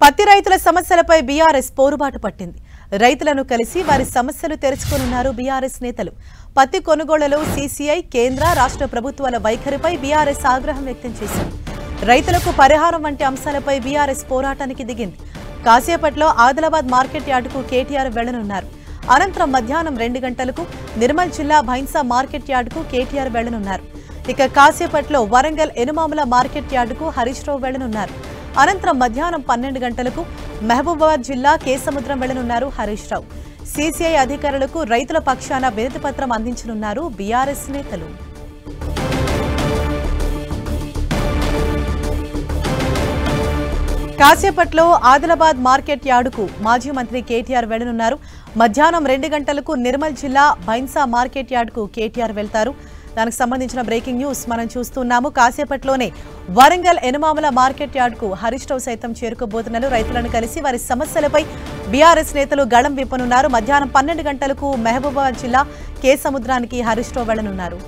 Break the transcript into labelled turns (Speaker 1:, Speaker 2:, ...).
Speaker 1: పత్తి రైతుల సమస్యలపై బీఆర్ఎస్ పోరుబాటు పట్టింది. రైతులను కలిసి వారి సమస్యలు తెలుసుకొనున్నారు బీఆర్ఎస్ నేతలు. పత్తి కొనుగోళ్లలో సీసీఐ, కేంద్ర, రాష్ట్ర ప్రభుత్వాల వైఖరిపై బీఆర్ఎస్ ఆగ్రహం వ్యక్తం చేసింది. రైతులకు పరిహారం వంటి అంశాలపై బీఆర్ఎస్ పోరాటానికి దిగింది. కాసేపట్లో ఆదిలాబాద్ మార్కెట్ యార్డుకు కేటీఆర్ వెళ్లనున్నారు. అనంతరం మధ్యాహ్నం 2 గంటలకు నిర్మల్ జిల్లా భైన్సా మార్కెట్ యార్డుకు కేటీఆర్ వెళ్లనున్నారు. ఇక కాసేపట్లో వరంగల్ ఎనుమాముల మార్కెట్ యార్డుకు హరీష్ రావు వెళ్లనున్నారు. అనంతరం మధ్యాహ్నం 12 గంటలకు మహబూబాబాద్ జిల్లా కేసముద్రం వెళ్లనున్నారు హరీష్ రావు. సీసీఐ అధికారులకు రైతుల పక్షాన వినతి పత్రం అందించనున్నారు బీఆర్ఎస్ నేతలు. కాసేపట్లో ఆదిలాబాద్ మార్కెట్ యార్డుకు మాజీ మంత్రి కేటీఆర్ వెళ్లనున్నారు. మధ్యాహ్నం 2 గంటలకు నిర్మల్ జిల్లా భైన్సా మార్కెట్ యార్డుకు కేటీఆర్ వెళ్తారు. దానికి సంబంధించిన బ్రేకింగ్ న్యూస్ మనం చూస్తున్నాము. కాసేపట్లోనే వరంగల్ ఎనుమాముల మార్కెట్ యార్డుకు హరీష్ రావు సైతం చేరుకోబోతున్నారు. రైతులను కలిసి వారి సమస్యలపై బీఆర్ఎస్ నేతలు గళం విప్పనున్నారు. మధ్యాహ్నం 12 గంటలకు మహబూబాబాద్ జిల్లా కేసముద్రానికి హరీష్ రావు వెళ్లనున్నారు.